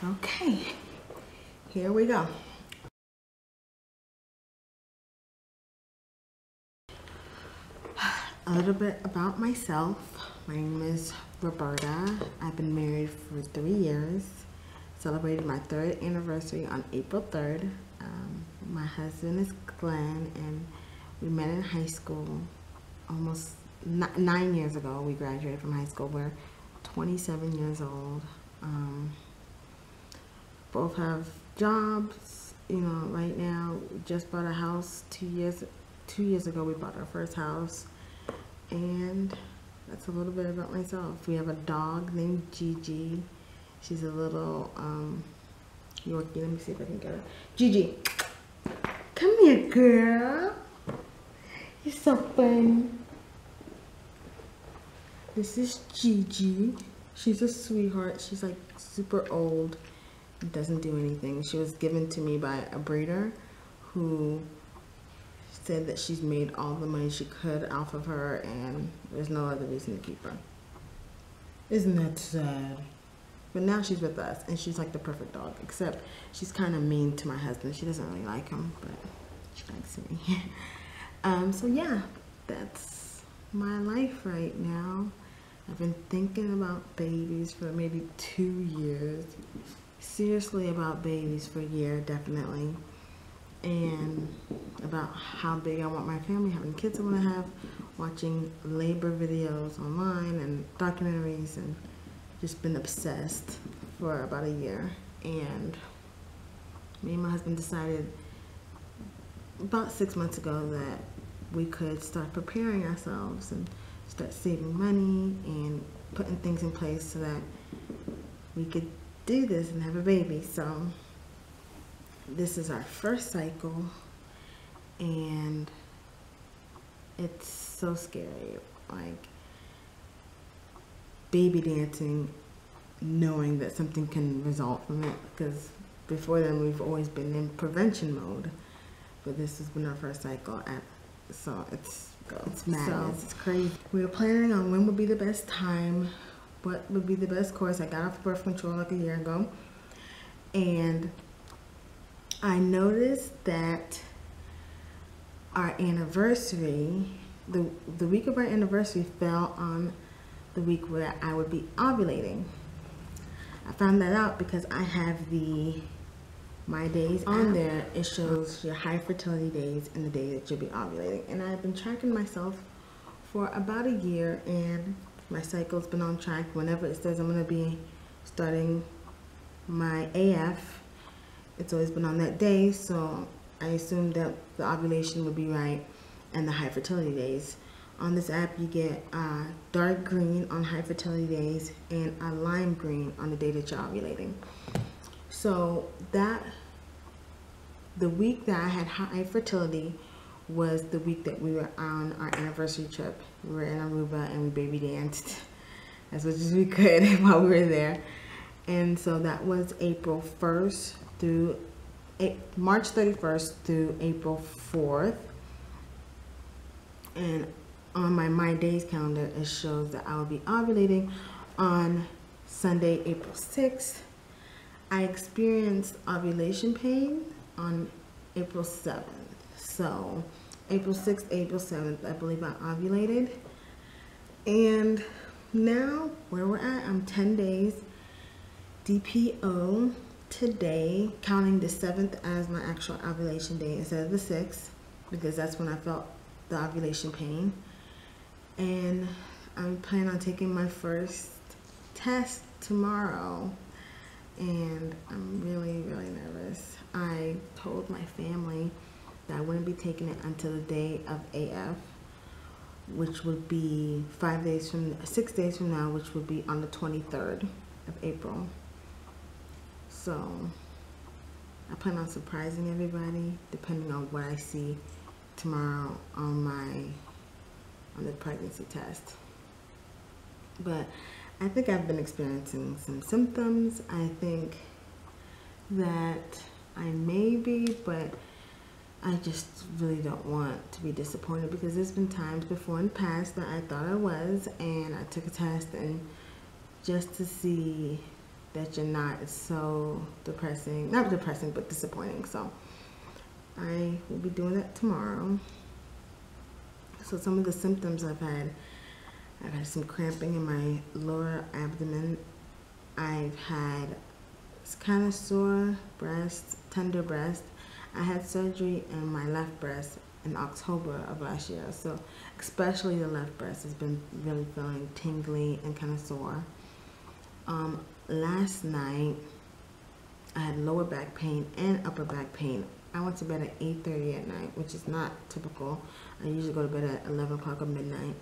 Okay, here we go. A little bit about myself. My name is Roberta. I've been married for 3 years. Celebrated my 3rd anniversary on April 3rd. My husband is Glenn, and we met in high school almost 9 years ago. We graduated from high school. We're 27 years old. Both have jobs. You know, right now we just bought a house. 2 years ago we bought our first house. And that's a little bit about myself. We have a dog named Gigi. She's a little Yorkie. Let me see if I can get her. Gigi, come here, girl. You're so fun. This is Gigi. She's a sweetheart. She's like super old. Doesn't do anything. She was given to me by a breeder who said that she's made all the money she could off of her, and there's no other reason to keep her. Isn't that sad? But now she's with us, and she's like the perfect dog, except she's kind of mean to my husband. She doesn't really like him, but she likes me. So yeah, that's my life right now. I've been thinking about babies for maybe 2 years. Seriously about babies for a year, definitely. And about how big I want my family, how many kids I want to have, watching labor videos online and documentaries, and just been obsessed for about a year. And me and my husband decided about 6 months ago that we could start preparing ourselves and start saving money and putting things in place so that we could do this and have a baby. So this is our first cycle, and it's so scary, like baby dancing, knowing that something can result from it, because before then we've always been in prevention mode, but this has been our first cycle, so it's madness. It's crazy. We were planning on when would be the best time, what would be the best course. I got off birth control like a year ago, and I noticed that our anniversary, the week of our anniversary fell on the week where I would be ovulating. I found that out because I have my days on there. It shows your high fertility days and the day that you'll be ovulating. And I've been tracking myself for about a year, and my cycle's been on track. Whenever it says I'm gonna be starting my AF, it's always been on that day, so I assumed that the ovulation would be right and the high fertility days. On this app, you get dark green on high fertility days and a lime green on the day that you're ovulating. So the week that I had high fertility was the week that we were on our anniversary trip. We were in Aruba and we baby danced as much as we could while we were there. And so that was April 1st through March 31st through April 4th. And on my days calendar, it shows that I will be ovulating on Sunday, April 6th. I experienced ovulation pain on April 7th. So April 6th, April 7th, I believe I ovulated. And now where we're at, I'm 10 days DPO today, counting the 7th as my actual ovulation day instead of the 6th, because that's when I felt the ovulation pain. And I'm planning on taking my first test tomorrow, and I'm really, really nervous. I told my family that I wouldn't be taking it until the day of AF, which would be 6 days from now, which would be on the 23rd of April. So I plan on surprising everybody depending on what I see tomorrow on the pregnancy test. But I think I've been experiencing some symptoms. I think that I may be, but I just really don't want to be disappointed, because there's been times before in the past that I thought I was, and I took a test, and just to see that you're not is so depressing. Not depressing, but disappointing. So I will be doing that tomorrow. So some of the symptoms I've had some cramping in my lower abdomen. I've had kind of sore breast, tender breast. I had surgery in my left breast in October of last year. So especially the left breast has been really feeling tingly and kind of sore. Last night I had lower back pain and upper back pain. I went to bed at 8:30 at night, which is not typical. I usually go to bed at 11 o'clock or midnight.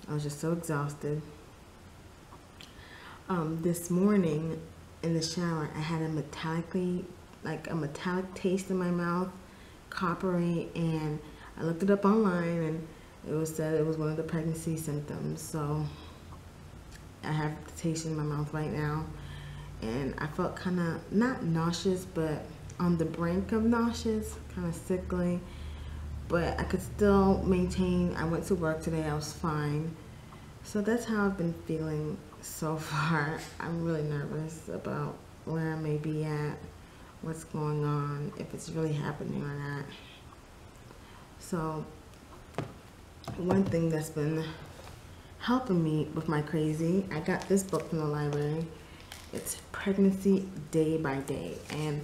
I was just so exhausted. This morning in the shower, I had a metallic taste in my mouth, coppery, and I looked it up online, and it was said it was one of the pregnancy symptoms. So I have the taste in my mouth right now, and I felt kind of not nauseous, but on the brink of nauseous, kind of sickly, but I could still maintain. I went to work today, I was fine. So that's how I've been feeling so far. I'm really nervous about where I may be at, what's going on, if it's really happening or not. So one thing that's been helping me with my crazy, I got this book from the library. It's Pregnancy Day by Day, and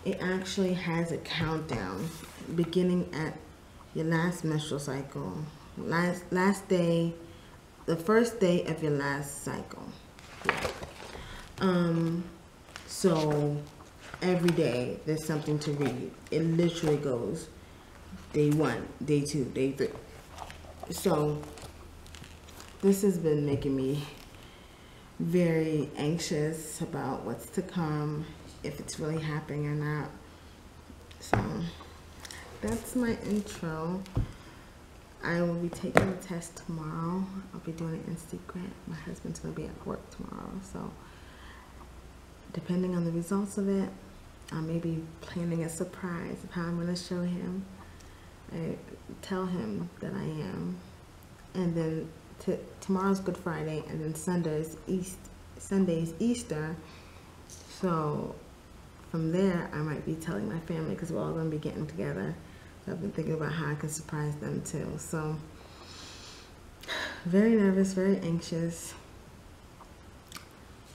it actually has a countdown beginning at your last menstrual cycle, last day, the first day of your last cycle. So every day there's something to read. It literally goes day 1, day 2, day 3. So this has been making me very anxious about what's to come, if it's really happening or not. So that's my intro. I will be taking the test tomorrow. I'll be doing it in secret. My husband's going to be at work tomorrow. So depending on the results of it, I may be planning a surprise of how I'm going to show him. I tell him that I am. And then tomorrow's Good Friday, and then Sunday's Easter. So from there, I might be telling my family, because we're all going to be getting together. So I've been thinking about how I can surprise them too. So very nervous, very anxious.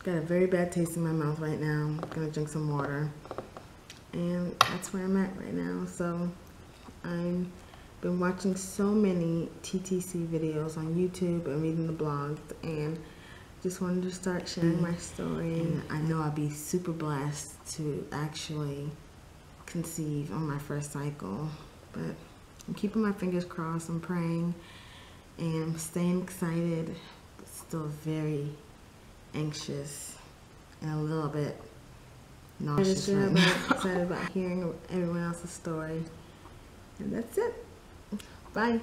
Got a very bad taste in my mouth right now. I'm going to drink some water. And that's where I'm at right now. So I've been watching so many TTC videos on YouTube and reading the blogs, and just wanted to start sharing my story. And I know I'll be super blessed to actually conceive on my first cycle, but I'm keeping my fingers crossed. I'm praying, and I'm staying excited, but still very anxious and a little bit nauseous right now. Excited about hearing everyone else's story. And that's it. Bye.